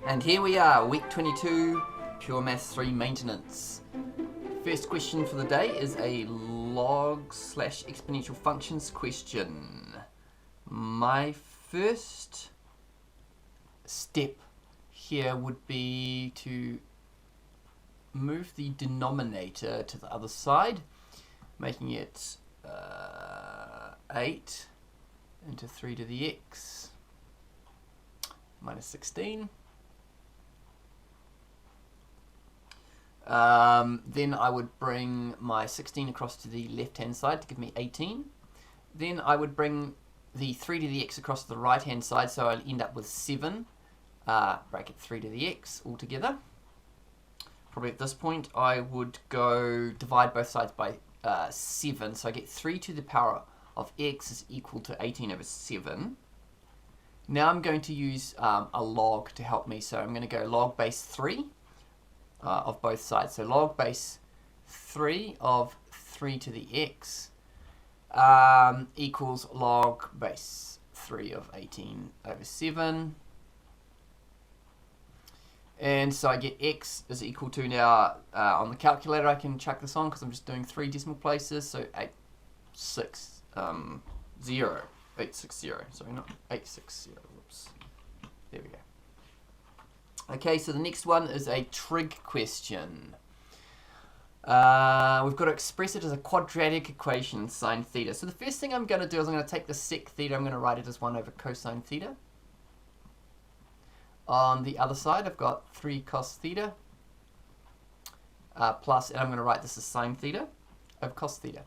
And here we are, week 22, Pure Maths 3 maintenance. First question for the day is a log/exponential functions question. My first step here would be to move the denominator to the other side, making it 8 into 3 to the x minus 16. Then I would bring my 16 across to the left hand side to give me 18. Then I would bring the 3 to the x across to the right hand side, so I'll end up with 7 bracket 3 to the x altogether. Probably at this point I would go divide both sides by 7, so I get 3 to the power of x is equal to 18 over 7. Now I'm going to use a log to help me, so I'm going to go log base 3 of both sides. So log base 3 of 3 to the x equals log base 3 of 18 over 7. And so I get x is equal to, now on the calculator I can chuck this on because I'm just doing 3 decimal places, so 860, sorry, not 860, whoops, there we go. Okay, so the next one is a trig question. We've got to express it as a quadratic equation, sine theta. So the first thing I'm going to do is I'm going to take the sec theta, I'm going to write it as 1 over cosine theta. On the other side, I've got 3 cos theta plus, and I'm going to write this as sine theta over cos theta.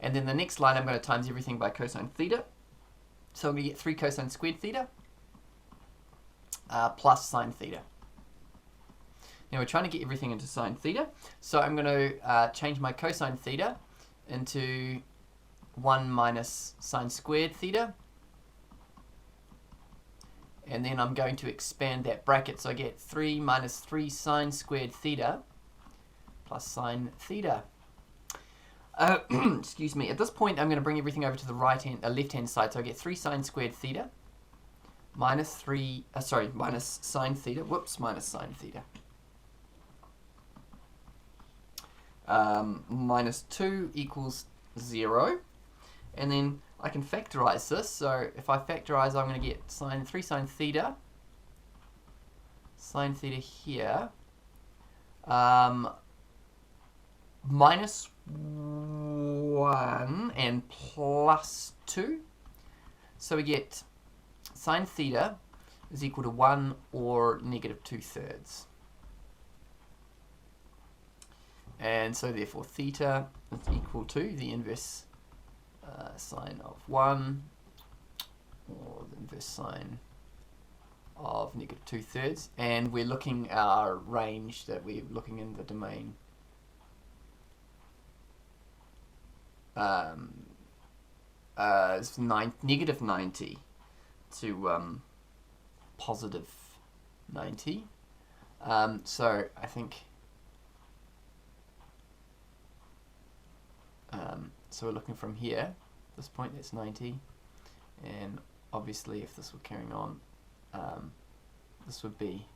And then the next line, I'm going to times everything by cosine theta. So I'm going to get 3 cosine squared theta plus sine theta. Now we're trying to get everything into sine theta, so I'm going to change my cosine theta into 1 minus sine squared theta. And then I'm going to expand that bracket, so I get 3 minus 3 sine squared theta plus sine theta. Excuse me. At this point, I'm going to bring everything over to the left-hand side, so I get 3 sine squared theta minus sine theta. Whoops, minus sine theta. Minus 2 equals 0, and then I can factorize this. So if I factorize, I'm going to get 3 sine theta here, minus 1 and plus 2. So we get sine theta is equal to 1 or negative 2/3. And so therefore theta is equal to the inverse sine of 1 or the inverse sine of negative 2/3. And we're looking at our range that we're looking in the domain. It's negative 90 to positive 90. So I think so we're looking from here, this point that's 90, and obviously if this were carrying on, this would be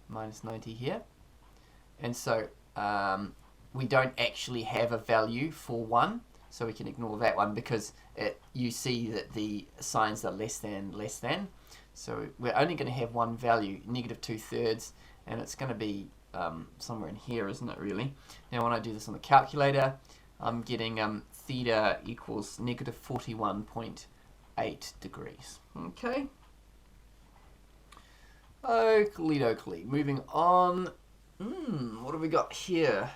minus 90 here. And so we don't actually have a value for 1, so we can ignore that one because you see that the signs are less than. So we're only going to have one value, negative 2/3, and it's going to be somewhere in here, isn't it really? Now when I do this on the calculator, I'm getting theta equals negative 41.8 degrees. Okay. Oakley dokley. Moving on. What have we got here?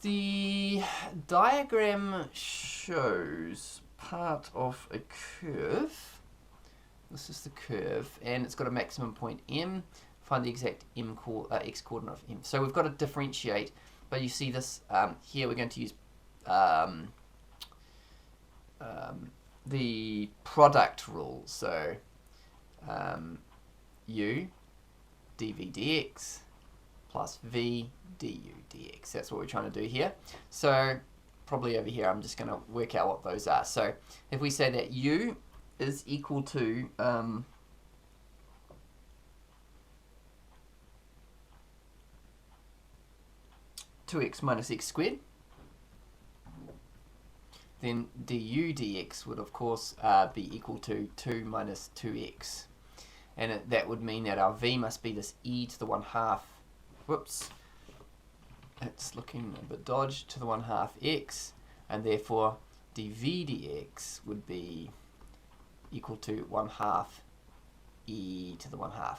The diagram shows part of a curve. This is the curve, and it's got a maximum point m. Find the exact x coordinate of m. So we've got to differentiate, but you see this here. We're going to use the product rule. So u dv dx plus v du dx. That's what we're trying to do here. So probably over here I'm just going to work out what those are. So if we say that u is equal to 2x minus x squared. Then du dx would of course be equal to 2 minus 2x. And that would mean that our v must be this e to the 1/2, whoops, it's looking a bit dodged, to the 1/2 x, and therefore dv dx would be equal to 1/2 e to the 1/2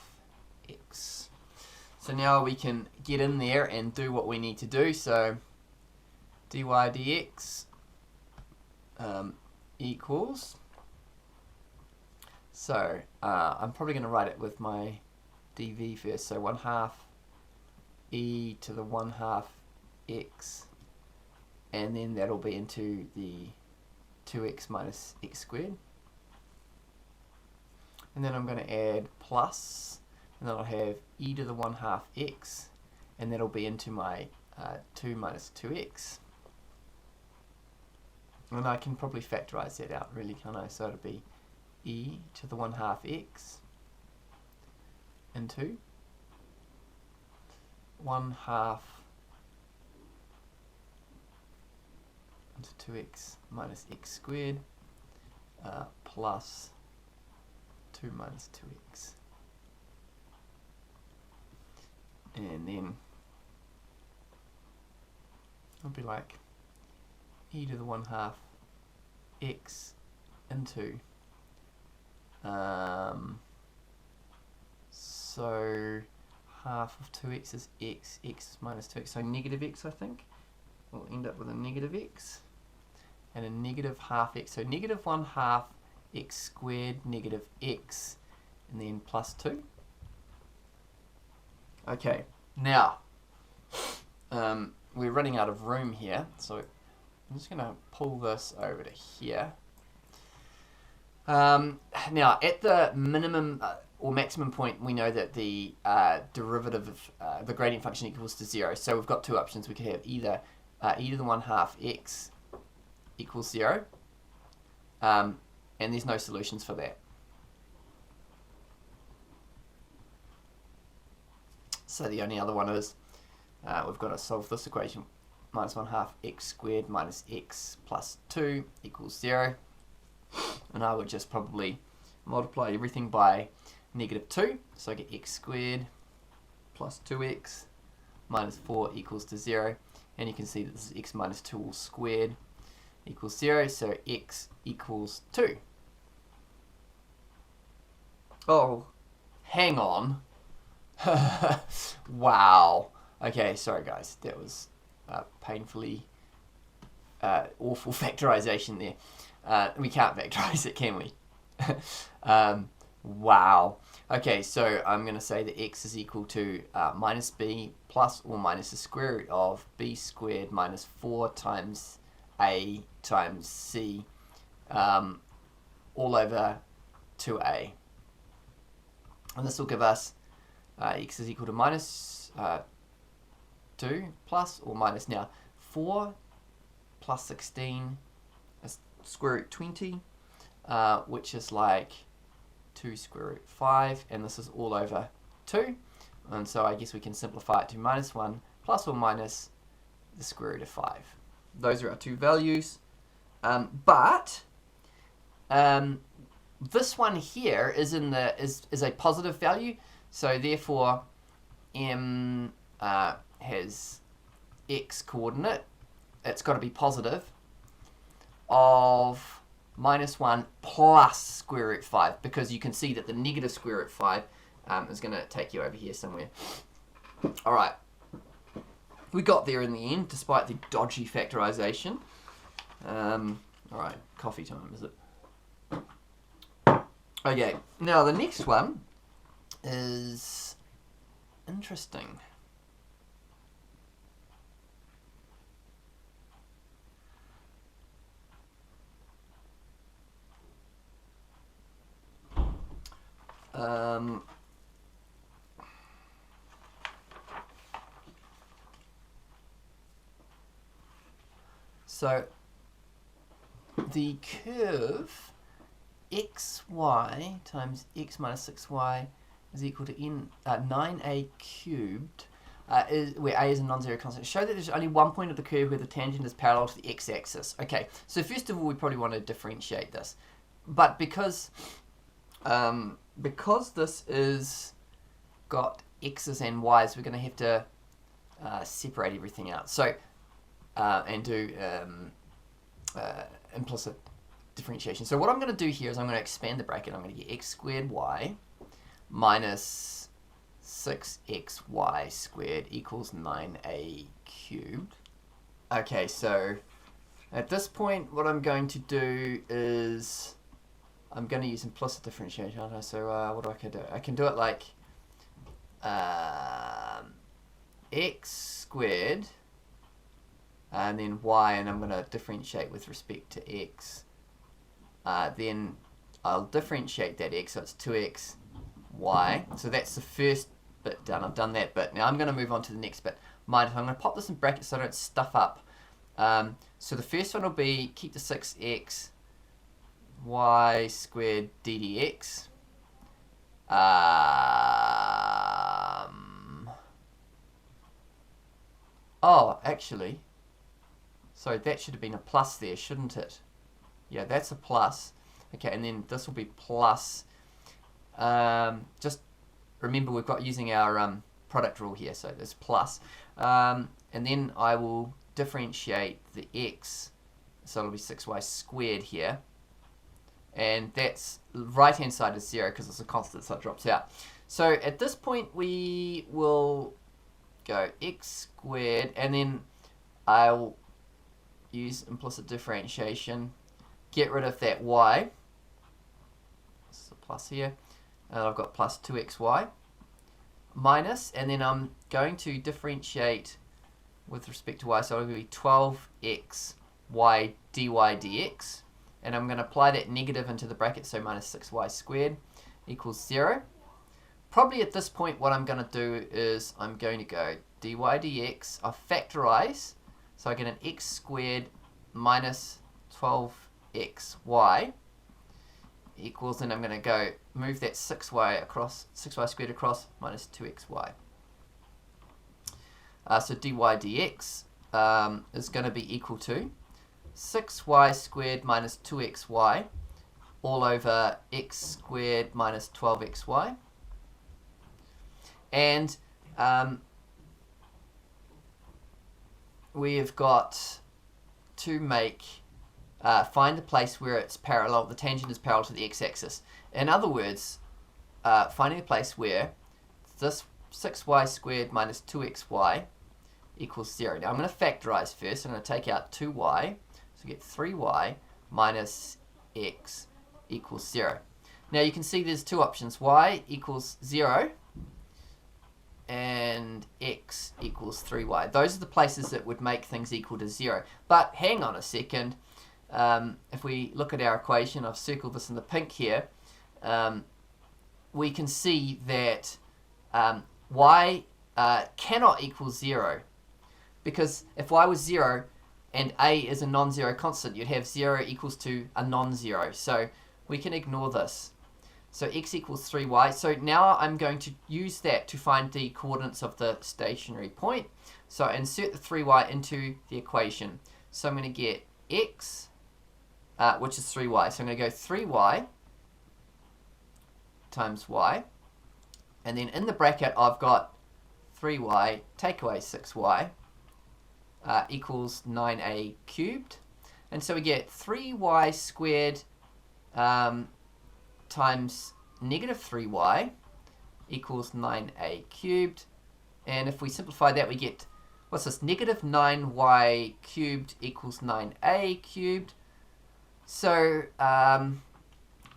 x. So now we can get in there and do what we need to do. So dy dx equals, so I'm probably going to write it with my dv first, so 1/2 e to the 1/2 x, and then that'll be into the 2x minus x squared, and then I'm going to add plus, and then I'll have e to the 1/2 x, and that'll be into my 2 minus 2x. And I can probably factorize that out, really, can't I? So it'll be e to the 1/2 x into 1/2 into 2x minus x squared plus 2 minus 2x. And then it'll be like e to the 1/2 x into so half of 2x is x, x minus 2x, so negative x, I think. We'll end up with a negative x and a negative half x, so negative 1/2 x squared negative x, and then plus 2. Okay, now we're running out of room here, so I'm just going to pull this over to here. Now, at the minimum or maximum point, we know that the derivative of the gradient function equals to 0. So we've got two options. We could have either e to the 1/2 x equals 0, and there's no solutions for that. So the only other one is we've got to solve this equation. Minus 1/2 x squared minus x plus 2 equals 0. And I would just probably multiply everything by negative 2. So I get x squared plus 2x minus 4 equals to 0. And you can see that this is x minus 2 all squared equals 0. So x equals 2. Oh, hang on. Wow. Okay, sorry guys. That was painfully awful factorization there. We can't factorize it, can we? Wow. Okay, so I'm going to say that x is equal to minus b plus or minus the square root of b squared minus 4 times a times c all over 2a. And this will give us x is equal to minus 2 plus or minus, now 4 plus 16 is square root 20, which is like 2 square root 5, and this is all over 2, and so I guess we can simplify it to minus 1 plus or minus the square root of 5. Those are our two values, but this one here is in the is a positive value, so therefore m has x coordinate, it's got to be positive, of minus 1 plus square root 5, because you can see that the negative square root 5 is going to take you over here somewhere. Alright, we got there in the end, despite the dodgy factorization. Alright, coffee time, is it? Okay, now the next one is interesting. So the curve xy times x minus 6y is equal to 9a cubed where a is a non-zero constant. Show that there's only one point of the curve where the tangent is parallel to the x-axis. Okay, so first of all, we probably want to differentiate this, but because this is got x's and y's, we're going to have to separate everything out. So and do implicit differentiation. So what I'm going to do here is I'm going to expand the bracket. I'm going to get x squared y minus 6xy squared equals 9a cubed. Okay, so at this point what I'm going to do is I'm going to use implicit differentiation, aren't I? So what I can do? I can do it like x squared and then y, and I'm going to differentiate with respect to x. Then I'll differentiate that x, so it's 2x y. So that's the first bit done. I've done that bit. Now I'm going to move on to the next bit. I'm going to pop this in brackets so I don't stuff up. So the first one will be keep the 6x y squared ddx. Oh, actually, sorry, that should have been a plus there, shouldn't it? Yeah, that's a plus. Okay, and then this will be plus. Just remember we've got using our product rule here, so there's plus. And then I will differentiate the x, so it'll be 6y squared here. And that's right hand side is 0 because it's a constant, so it drops out. So at this point we will go x squared, and then I'll use implicit differentiation, get rid of that y, this is a plus here, and I've got plus 2xy, minus, and then I'm going to differentiate with respect to y, so it'll be 12x y dy dx, and I'm going to apply that negative into the bracket, so minus 6y squared equals 0. Probably at this point what I'm going to do is I'm going to go dy dx, I'll factorize, so I get an x squared minus 12xy equals, and I'm going to go move that 6y squared across, minus 2xy. So dy dx is going to be equal to 6y squared minus 2xy all over x squared minus 12xy. And we've got to make find a place where it's parallel, the tangent is parallel to the x-axis. In other words, finding a place where this 6y squared minus 2xy equals 0. Now I'm going to factorize first. I'm going to take out 2y, so get 3y minus x equals 0. Now you can see there's two options, y equals 0 and x equals 3y. Those are the places that would make things equal to 0. But hang on a second. If we look at our equation, I've circled this in the pink here, we can see that y cannot equal 0. Because if y was 0 and a is a non-zero constant, you'd have 0 equals to a non-zero. So we can ignore this. So x equals 3y. So now I'm going to use that to find the coordinates of the stationary point. So I insert the 3y into the equation. So I'm going to get x, which is 3y. So I'm going to go 3y times y. And then in the bracket I've got 3y, take away 6y, equals 9a cubed. And so we get 3y squared times negative 3y equals 9a cubed. And if we simplify that, we get, what's this, negative 9y cubed equals 9a cubed. So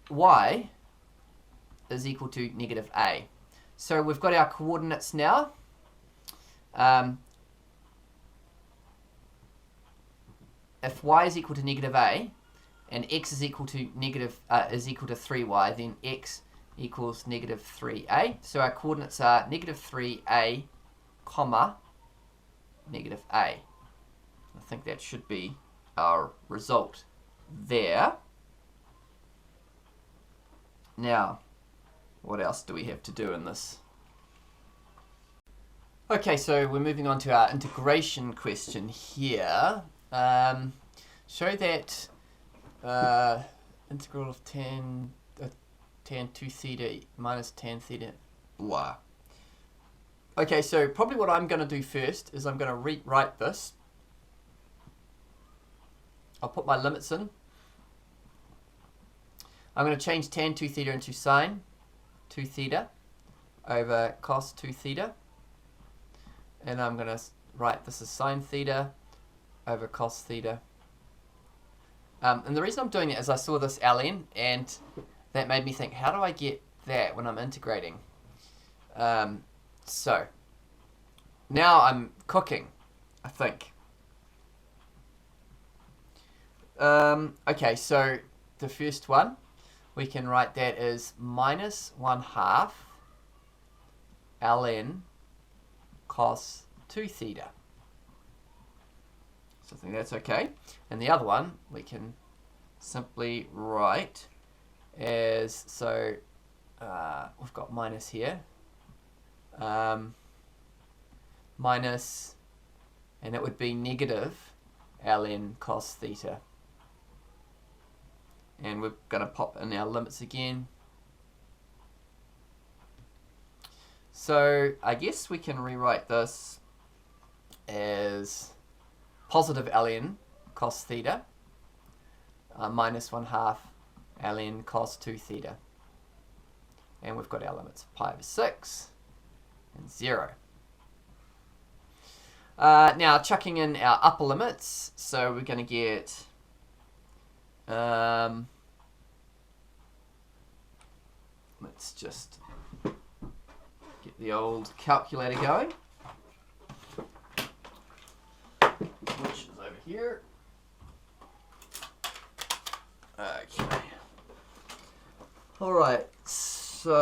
y is equal to negative a. So we've got our coordinates now. If y is equal to negative a and x is equal to negative is equal to 3y, then x equals negative 3a. So our coordinates are negative 3a, comma, negative a. I think that should be our result there. Now, what else do we have to do in this? Okay, so we're moving on to our integration question here. Show that integral of tan 2 theta minus tan theta blah. Okay, so probably what I'm going to do first is I'm going to rewrite this. I'll put my limits in. I'm going to change tan 2 theta into sine 2 theta over cos 2 theta. And I'm going to write this as sine theta over cos theta. And the reason I'm doing it is I saw this ln, and that made me think, how do I get that when I'm integrating? So, now I'm cooking, I think. Okay, so the first one, we can write that as minus 1/2 ln cos 2 theta. So I think that's okay. And the other one we can simply write as, so we've got minus here, minus, and it would be negative ln cos theta. And we're going to pop in our limits again. So I guess we can rewrite this as positive ln cos theta minus 1/2 ln cos 2 theta. And we've got our limits of pi over 6 and 0. Now chucking in our upper limits, so we're going to get let's just get the old calculator going, which is over here. Okay. Alright, so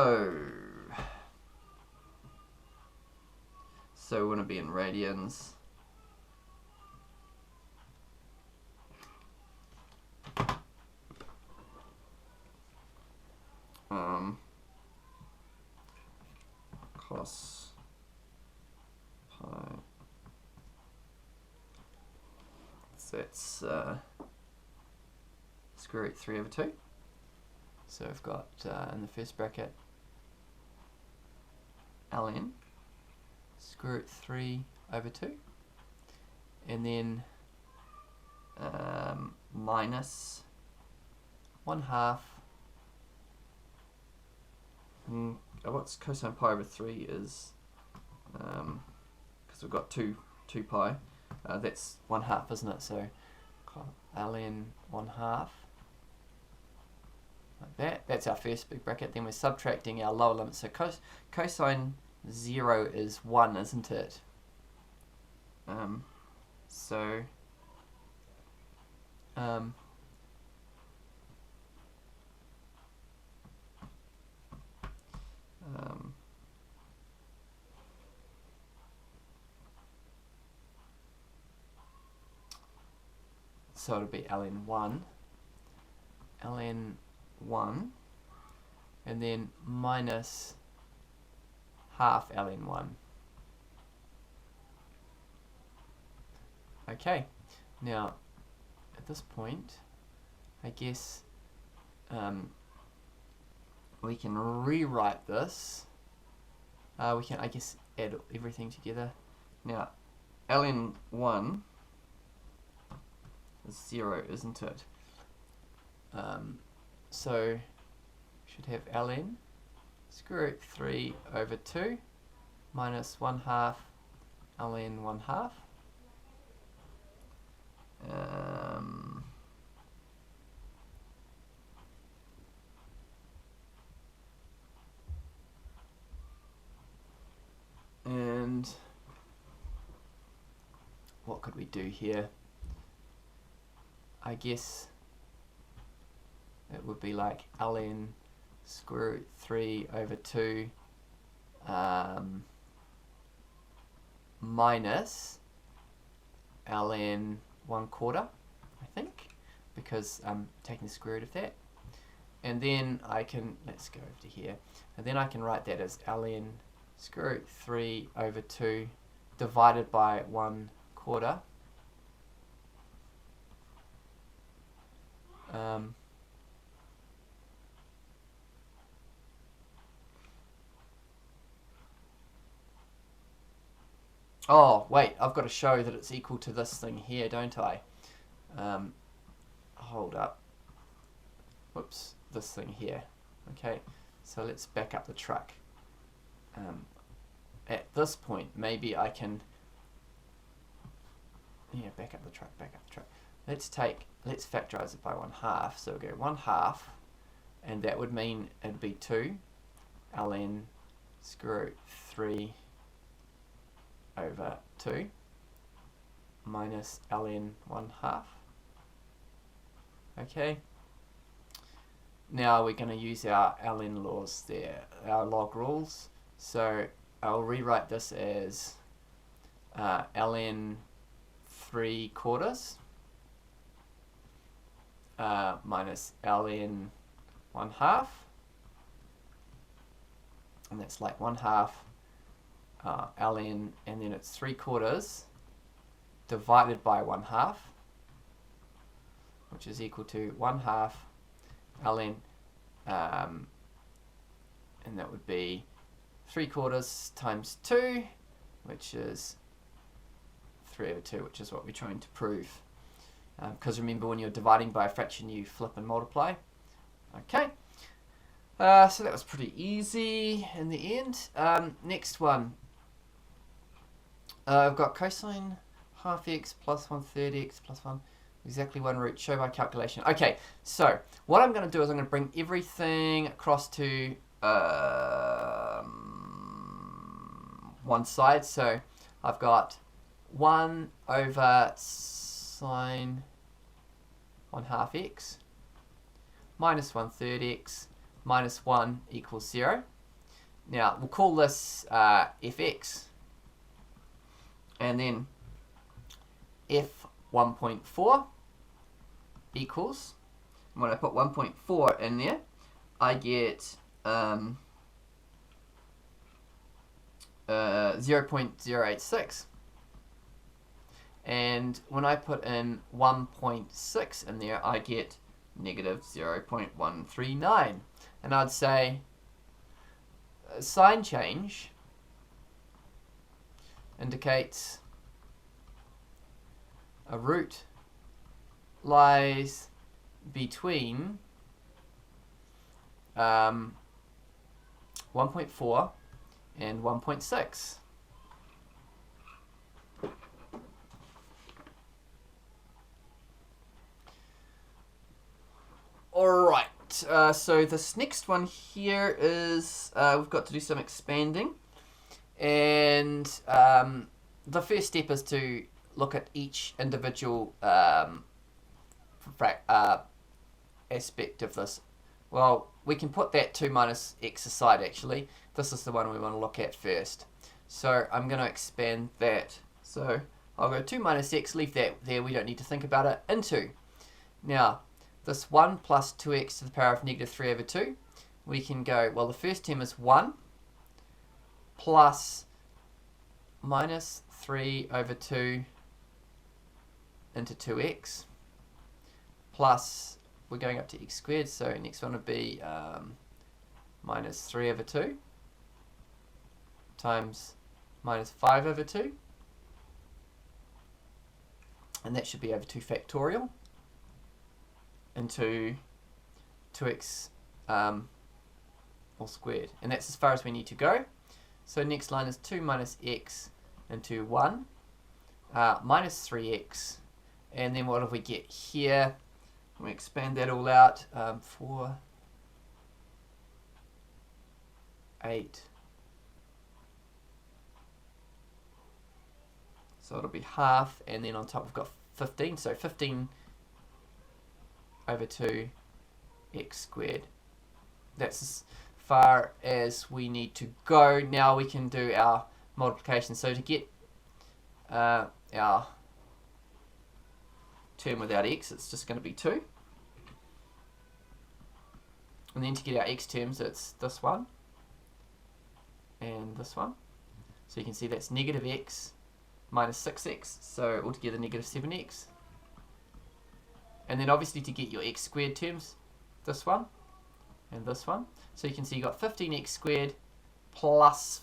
we're going to be in radians. Cos pi. So that's square root 3 over 2. So I've got in the first bracket ln square root 3 over 2, and then minus 1/2. What's cosine pi over 3 is, because we've got 2 pi, that's 1/2, isn't it? So ln 1/2, like that. That's our first big bracket. Then we're subtracting our lower limit. So cosine 0 is 1, isn't it? So it'll be ln 1, and then minus 1/2 ln 1. Okay, now at this point, I guess we can rewrite this. We can, I guess, add everything together. Now, ln 1 is 0, isn't it? So we should have ln square root 3 over 2 minus 1/2 ln 1/2. And what could we do here? I guess it would be like ln square root 3 over 2 minus ln 1/4, I think, because I'm taking the square root of that. And then I can, let's go over to here, and then I can write that as ln square root 3 over 2 divided by 1/4. Oh, wait, I've got to show that it's equal to this thing here, don't I? Hold up. Whoops, this thing here. Okay, so let's back up the truck. At this point, maybe I can... Yeah, back up the truck. Let's factorize it by 1/2. So we'll go 1/2, and that would mean it'd be 2 ln square root 3 over 2 minus ln 1/2. Okay. Now we're going to use our ln laws there, our log rules. So I'll rewrite this as ln 3/4 minus ln 1/2, and that's like 1/2 ln, and then it's 3/4 divided by 1/2, which is equal to 1/2 ln, and that would be 3/4 times 2, which is 3 over 2, which is what we're trying to prove. Because remember, when you're dividing by a fraction, you flip and multiply. Okay, so that was pretty easy in the end. Next one, I've got cosine half x plus 1/3 x plus 1, exactly 1 root, show by calculation. Okay, so what I'm going to do is I'm going to bring everything across to one side. So I've got 1 over sine 1/2 x minus 1/3 x minus 1 equals 0. Now we'll call this fx, and then f1.4 equals, when I put 1.4 in there, I get 0.086. And when I put in 1.6 in there, I get negative 0.139. And I'd say sign change indicates a root lies between 1.4 and 1.6. Alright, so this next one here is, we've got to do some expanding, and the first step is to look at each individual aspect of this. Well, we can put that 2 minus x aside actually. This is the one we want to look at first. So I'm going to expand that. So I'll go 2 minus x, leave that there, we don't need to think about it, into. Now, this 1 plus 2x to the power of negative 3 over 2, we can go, well, the first term is 1 plus minus 3 over 2 into 2x plus, we're going up to x squared, so next one would be minus 3 over 2 times minus 5 over 2, and that should be over 2 factorial into 2x all squared, and that's as far as we need to go. So next line is 2 minus x into 1 minus 3x, and then what do we get here? We expand that all out, 4, 8, so it'll be half, and then on top we've got 15, so 15 over 2 x squared. That's as far as we need to go. Now we can do our multiplication. So to get our term without x, it's just going to be 2. And then to get our x terms, it's this one and this one. So you can see that's negative x minus 6x, so altogether negative 7x. And then obviously to get your x squared terms, this one and this one. So you can see you got 15x squared plus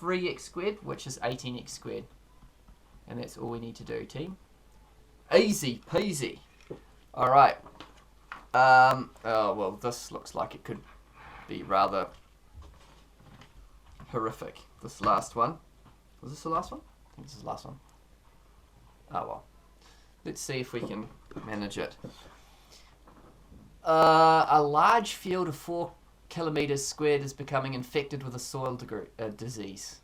3x squared, which is 18x squared. And that's all we need to do, team. Easy peasy. Alright. Oh, well, this looks like it could be rather horrific. This last one. Was this the last one? I think this is the last one. Oh, well. Let's see if we can manage it. A large field of 4 kilometers squared is becoming infected with a soil disease.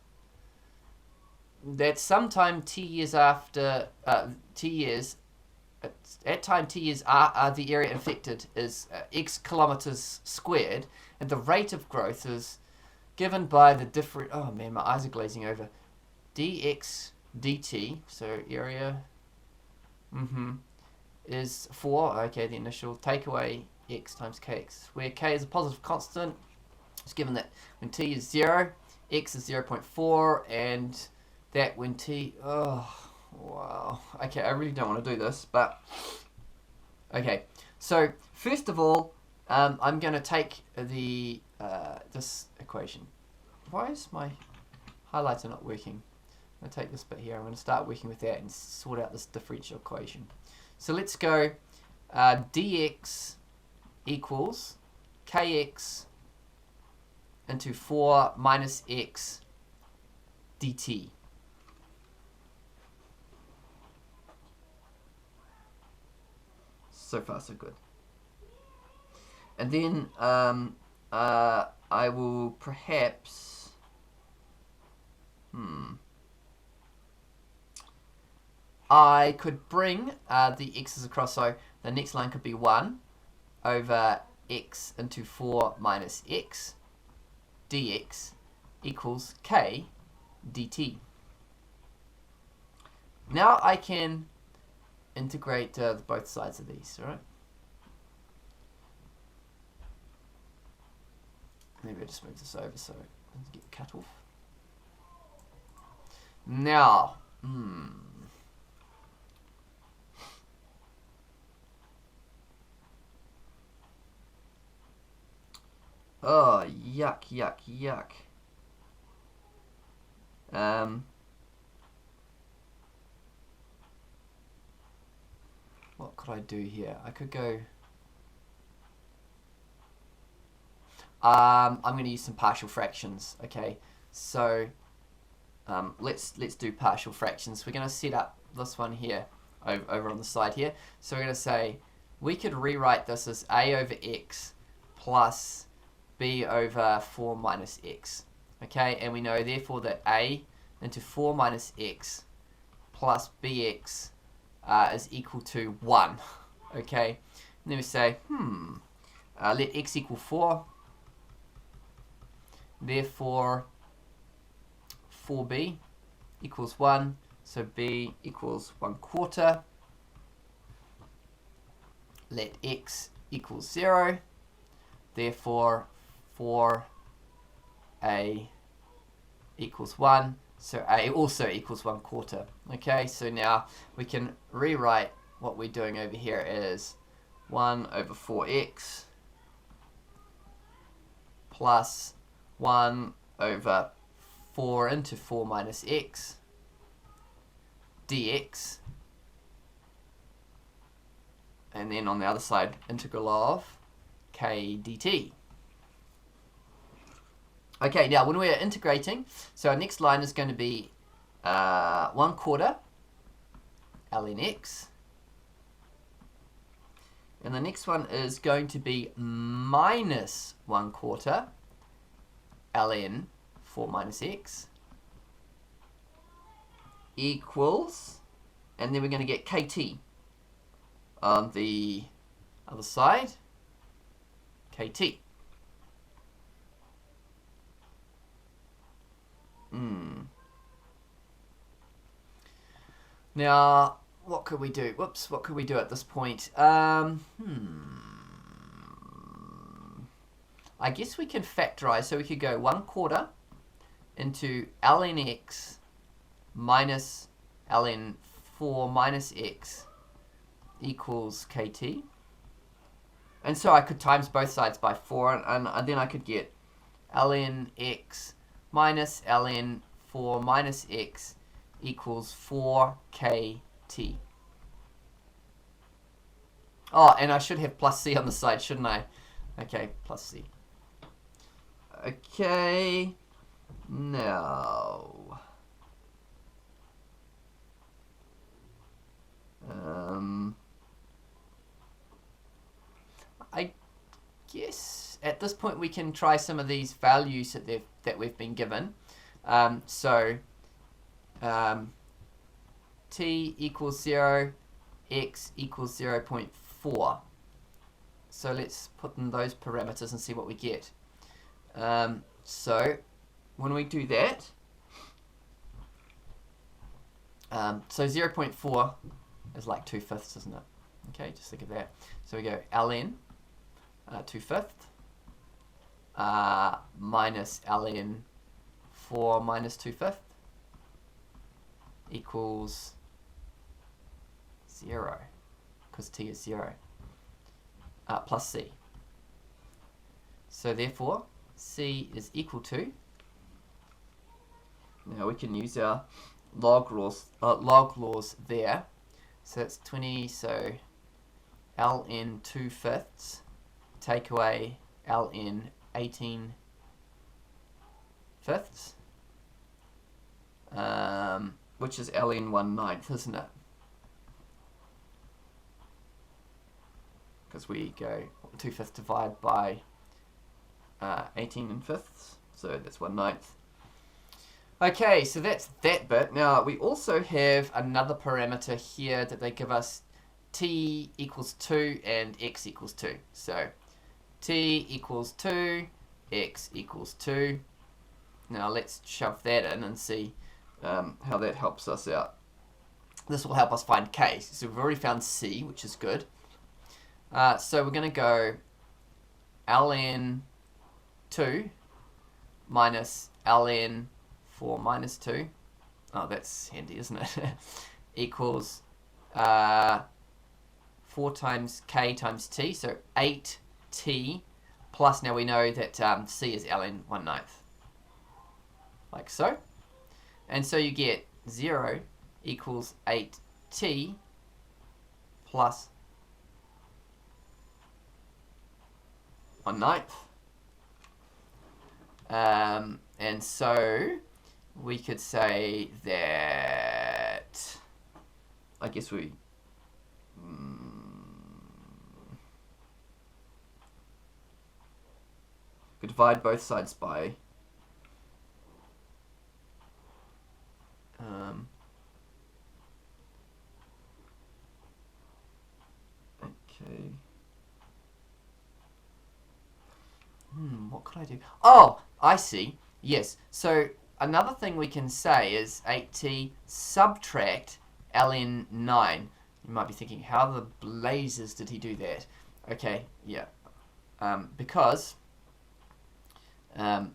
That sometime t years after t years, at time t years the area infected is x kilometers squared, and the rate of growth is given by the different. Oh man, my eyes are glazing over. Dx dt, so area. Is 4. Okay, the initial. Take away x times kx, where k is a positive constant. It's given that when t is 0, x is 0.4, and that when t, oh wow, okay, I really don't want to do this, but okay, so first of all, I'm going to take the this equation. Why is my highlighter not working? I'm going to take this bit here, I'm going to start working with that and sort out this differential equation. So let's go dx equals kx into 4 minus x dt. So far, so good. And then I will perhaps I could bring the x's across, so the next line could be 1 over x into 4 minus x dx equals k dt. Now I can integrate both sides of these, alright? Maybe I just move this over so it doesn't get cut off. Now, oh, yuck, yuck, yuck. What could I do here? I could go. I'm going to use some partial fractions. Okay, so let's do partial fractions. We're going to set up this one here over on the side here. So we're going to say we could rewrite this as a over x plus b over 4 minus x. Okay, and we know therefore that a into 4 minus x plus bx is equal to 1. Okay, and then we say, let x equal 4. Therefore, 4b equals 1. So b equals 1/4. Let x equals 0. Therefore, 4a equals 1. So a also equals 1/4. Okay, so now we can rewrite what we're doing over here as 1 over 4x plus 1 over 4 into 4 minus x dx, and then on the other side integral of k dt. Okay, now when we're integrating, so our next line is going to be 1/4 ln x, and the next one is going to be minus 1/4 ln 4 minus x equals, and then we're going to get kt on the other side, kt. Now, what could we do? Whoops, what could we do at this point? I guess we can factorize, so we could go 1/4 into ln x minus ln 4 minus x equals kt. And so I could times both sides by 4, and then I could get ln x minus ln 4 minus x equals 4kt. Oh, and I should have plus c on the side, shouldn't I? Okay, plus c. Okay, now... I guess at this point we can try some of these values that we've been given. T equals 0, x equals 0.4. So let's put in those parameters and see what we get. So when we do that, so 0.4 is like 2/5, isn't it? Okay, just think of that. So we go ln 2/5 minus ln 4 minus 2/5 equals 0, because t is 0, plus c. So therefore, c is equal to, now we can use our log laws there. So that's 20, so ln 2/5 take away ln 18/5, which is ln 1/9, isn't it? Because we go 2/5 divided by 18/5, so that's 1/9. Okay, so that's that bit. Now we also have another parameter here that they give us, t equals 2 and x equals 2. So t equals 2, x equals 2. Now let's shove that in and see how that helps us out. This will help us find k. So we've already found c, which is good. So we're going to go ln 2 minus ln 4 minus 2. Oh, that's handy, isn't it? Equals 4 times k times t, so 8t, plus now we know that c is ln 1/9, like so. And so you get 0 equals 8t plus 1/9. And so we could say that, I guess we could divide both sides by okay. What could I do? Oh, I see. Yes. So another thing we can say is 8t subtract ln 9. You might be thinking, how the blazes did he do that? Okay, yeah. Because ln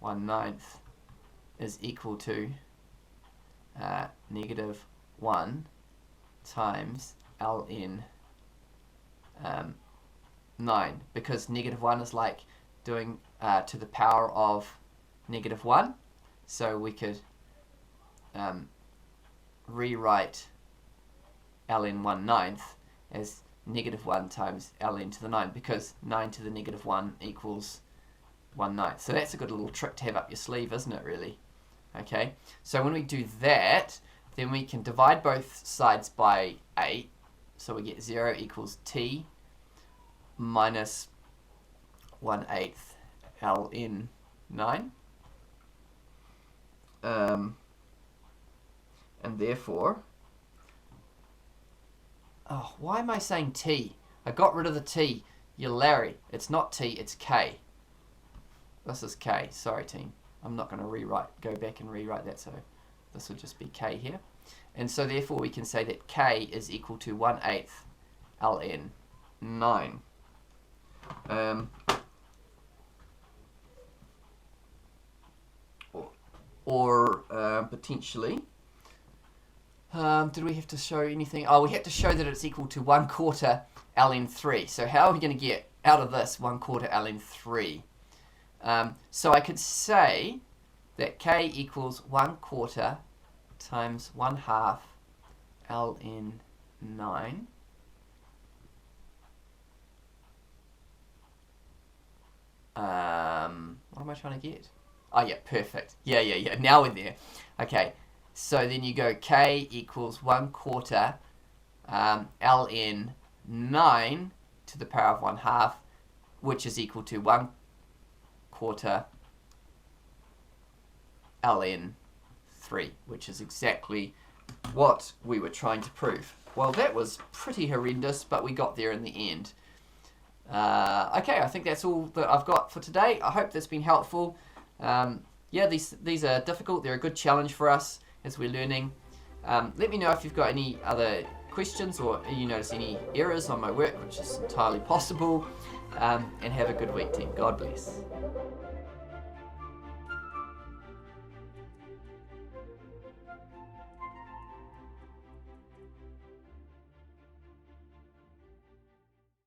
1/9 is equal to negative 1 times ln 9, because negative 1 is like doing to the power of negative 1, so we could rewrite ln 1/9 as negative 1 times ln to the 9, because 9 to the negative 1 equals 1/9. So that's a good little trick to have up your sleeve, isn't it, really? Okay, so when we do that, then we can divide both sides by 8, so we get 0 equals t minus 1/8 ln 9. And therefore, oh, why am I saying t? I got rid of the t. You Larry. It's not t, it's k. This is k. Sorry, team. I'm not going to go back and rewrite that, so this will just be k here. And so therefore we can say that k is equal to 1/8 ln 9. or potentially, did we have to show anything? Oh, we had to show that it's equal to 1/4 ln 3. So how are we going to get out of this 1/4 ln 3? So I could say that k equals 1/4 times 1/2 ln 9. What am I trying to get? Oh yeah, perfect. Yeah. Now we're there. Okay, so then you go k equals 1/4 ln 9 to the power of 1/2, which is equal to 1/4 ln 3, which is exactly what we were trying to prove. Well, that was pretty horrendous, but we got there in the end. Okay, I think that's all that I've got for today. I hope that's been helpful. Yeah, these are difficult. They're a good challenge for us as we're learning. Let me know if you've got any other questions or you notice any errors on my work, which is entirely possible. And have a good week, team. God bless.